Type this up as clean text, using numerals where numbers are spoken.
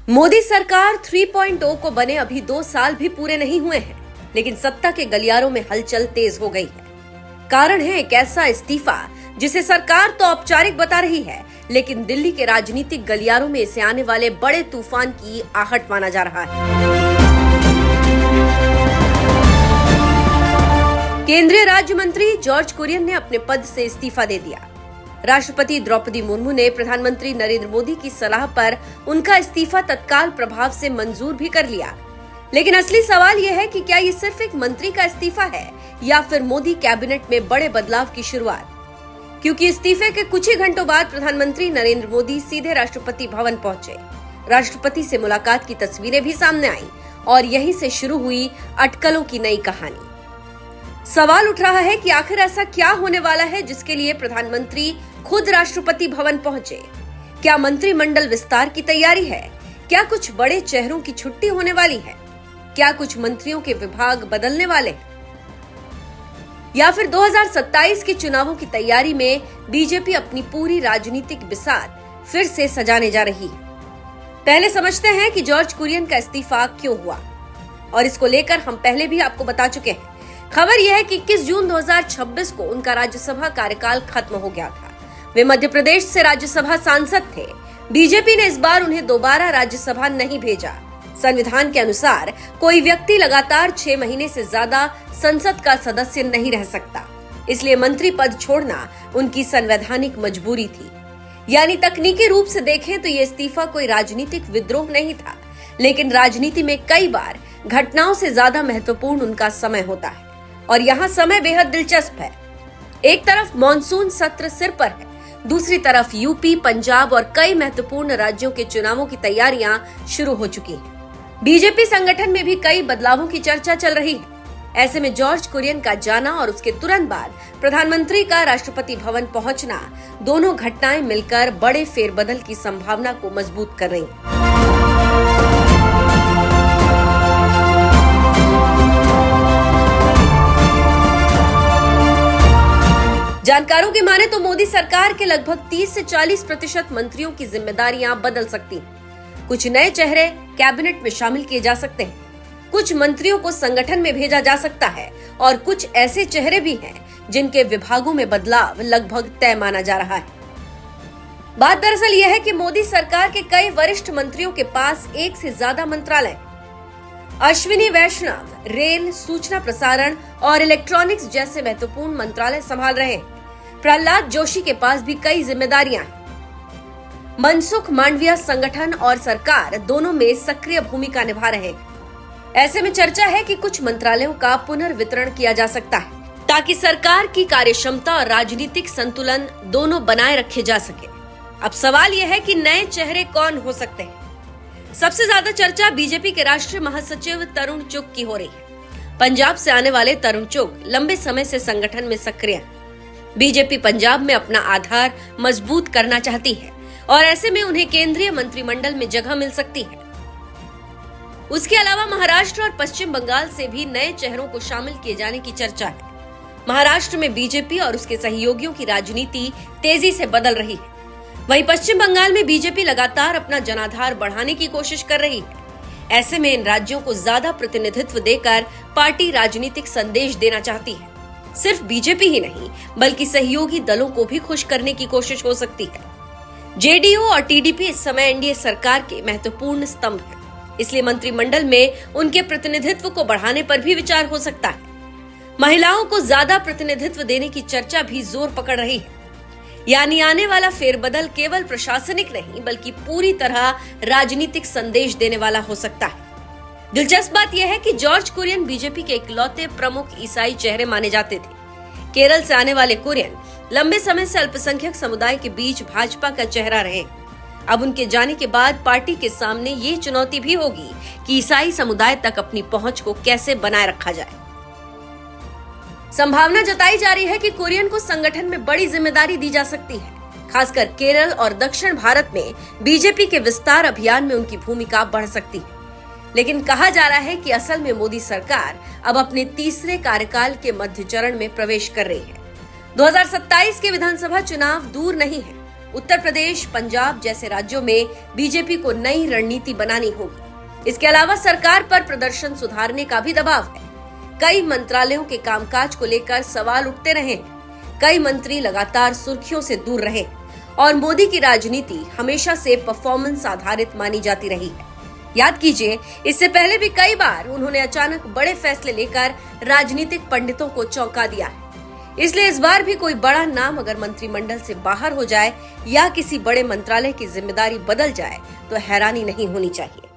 मोदी सरकार 3.0 को बने अभी 2 साल भी पूरे नहीं हुए हैं, लेकिन सत्ता के गलियारों में हलचल तेज हो गई है। कारण है एक ऐसा इस्तीफा जिसे सरकार तो औपचारिक बता रही है, लेकिन दिल्ली के राजनीतिक गलियारों में इसे आने वाले बड़े तूफान की आहट माना जा रहा है। केंद्रीय राज्य मंत्री जॉर्ज कुरियन ने अपने पद से इस्तीफा दे दिया। राष्ट्रपति द्रौपदी मुर्मू ने प्रधानमंत्री नरेंद्र मोदी की सलाह पर उनका इस्तीफा तत्काल प्रभाव से मंजूर भी कर लिया। लेकिन असली सवाल यह है कि क्या ये सिर्फ एक मंत्री का इस्तीफा है या फिर मोदी कैबिनेट में बड़े बदलाव की शुरुआत? क्योंकि इस्तीफे के कुछ ही घंटों बाद प्रधानमंत्री नरेंद्र मोदी सीधे राष्ट्रपति भवन पहुंचे। राष्ट्रपति से मुलाकात की तस्वीरें भी सामने आई और यहीं से शुरू हुई अटकलों की नई कहानी। सवाल उठ रहा है कि आखिर ऐसा क्या होने वाला है जिसके लिए प्रधानमंत्री खुद राष्ट्रपति भवन पहुंचे? क्या मंत्रिमंडल विस्तार की तैयारी है? क्या कुछ बड़े चेहरों की छुट्टी होने वाली है? क्या कुछ मंत्रियों के विभाग बदलने वाले हैं? या फिर 2027 के चुनावों की तैयारी में बीजेपी अपनी पूरी राजनीतिक बिसात फिर से सजाने जा रही है? पहले समझते हैं कि जॉर्ज कुरियन का इस्तीफा क्यों हुआ, और इसको लेकर हम पहले भी आपको बता चुके हैं। खबर यह है कि 21 जून 2026 को उनका राज्यसभा कार्यकाल खत्म हो गया था। वे मध्य प्रदेश से राज्यसभा सांसद थे। बीजेपी ने इस बार उन्हें दोबारा राज्यसभा नहीं भेजा। संविधान के अनुसार कोई व्यक्ति लगातार 6 महीने से ज्यादा संसद का सदस्य नहीं रह सकता, इसलिए मंत्री पद छोड़ना उनकी संवैधानिक मजबूरी थी। यानी तकनीकी रूप से देखें तो ये इस्तीफा कोई राजनीतिक विद्रोह नहीं था, लेकिन राजनीति में कई बार घटनाओं से ज्यादा महत्वपूर्ण उनका समय होता है, और यहाँ समय बेहद दिलचस्प है। एक तरफ मॉनसून सत्र सिर पर है, दूसरी तरफ यूपी, पंजाब और कई महत्वपूर्ण राज्यों के चुनावों की तैयारियां शुरू हो चुकी हैं। बीजेपी संगठन में भी कई बदलावों की चर्चा चल रही है। ऐसे में जॉर्ज कुरियन का जाना और उसके तुरंत बाद प्रधानमंत्री का राष्ट्रपति भवन पहुंचना, दोनों घटनाएं मिलकर बड़े फेरबदल की संभावना को मजबूत कर रही हैं। जानकारों की माने तो मोदी सरकार के लगभग 30 से 40% मंत्रियों की जिम्मेदारियां बदल सकती हैं। कुछ नए चेहरे कैबिनेट में शामिल किए जा सकते हैं, कुछ मंत्रियों को संगठन में भेजा जा सकता है, और कुछ ऐसे चेहरे भी हैं जिनके विभागों में बदलाव लगभग तय माना जा रहा है। बात दरअसल यह है कि मोदी सरकार के कई वरिष्ठ मंत्रियों के पास एक से ज्यादा मंत्रालय। अश्विनी वैष्णव रेल, सूचना प्रसारण और इलेक्ट्रॉनिक्स जैसे महत्वपूर्ण मंत्रालय संभाल रहे हैं। प्रहलाद जोशी के पास भी कई जिम्मेदारियां हैं। मनसुख मांडविया संगठन और सरकार दोनों में सक्रिय भूमिका निभा रहे हैं। ऐसे में चर्चा है कि कुछ मंत्रालयों का पुनर्वितरण किया जा सकता है, ताकि सरकार की कार्यक्षमता और राजनीतिक संतुलन दोनों बनाए रखे जा सके। अब सवाल यह है कि नए चेहरे कौन हो सकते हैं। सबसे ज्यादा चर्चा बीजेपी के राष्ट्रीय महासचिव तरुण चुग की हो रही है। पंजाब से आने वाले तरुण चुग लंबे समय से संगठन में सक्रिय हैं। बीजेपी पंजाब में अपना आधार मजबूत करना चाहती है, और ऐसे में उन्हें केंद्रीय मंत्रिमंडल में जगह मिल सकती है। उसके अलावा महाराष्ट्र और पश्चिम बंगाल से भी नए चेहरों को शामिल किए जाने की चर्चा है। महाराष्ट्र में बीजेपी और उसके सहयोगियों की राजनीति तेजी से बदल रही है। वहीं पश्चिम बंगाल में बीजेपी लगातार अपना जनाधार बढ़ाने की कोशिश कर रही है। ऐसे में इन राज्यों को ज्यादा प्रतिनिधित्व देकर पार्टी राजनीतिक संदेश देना चाहती है। सिर्फ बीजेपी ही नहीं, बल्कि सहयोगी दलों को भी खुश करने की कोशिश हो सकती है। जेडीयू और टीडीपी इस समय एनडीए सरकार के महत्वपूर्ण स्तंभ हैं, इसलिए मंत्रिमंडल में उनके प्रतिनिधित्व को बढ़ाने पर भी विचार हो सकता है। महिलाओं को ज्यादा प्रतिनिधित्व देने की चर्चा भी जोर पकड़ रही है। यानी आने वाला फेरबदल केवल प्रशासनिक नहीं, बल्कि पूरी तरह राजनीतिक संदेश देने वाला हो सकता है। दिलचस्प बात यह है कि जॉर्ज कुरियन बीजेपी के इकलौते प्रमुख ईसाई चेहरे माने जाते थे। केरल से आने वाले कुरियन लंबे समय से अल्पसंख्यक समुदाय के बीच भाजपा का चेहरा रहे। अब उनके जाने के बाद पार्टी के सामने ये चुनौती भी होगी कि ईसाई समुदाय तक अपनी पहुंच को कैसे बनाए रखा जाए। संभावना जताई जा रही है कि कुरियन को संगठन में बड़ी जिम्मेदारी दी जा सकती है। खासकर केरल और दक्षिण भारत में बीजेपी के विस्तार अभियान में उनकी भूमिका बढ़ सकती है। लेकिन कहा जा रहा है कि असल में मोदी सरकार अब अपने तीसरे कार्यकाल के मध्य चरण में प्रवेश कर रही है। 2027 के विधानसभा चुनाव दूर नहीं है, उत्तर प्रदेश, पंजाब जैसे राज्यों में बीजेपी को नई रणनीति बनानी होगी। इसके अलावा सरकार पर प्रदर्शन सुधारने का भी दबाव है। कई मंत्रालयों के कामकाज को लेकर सवाल उठते रहे, कई मंत्री लगातार सुर्खियों से दूर रहे और मोदी की राजनीति हमेशा से परफॉर्मेंस आधारित मानी जाती रही है। याद कीजिए, इससे पहले भी कई बार उन्होंने अचानक बड़े फैसले लेकर राजनीतिक पंडितों को चौंका दिया है। इसलिए इस बार भी कोई बड़ा नाम अगर मंत्रिमंडल से बाहर हो जाए या किसी बड़े मंत्रालय की जिम्मेदारी बदल जाए तो हैरानी नहीं होनी चाहिए।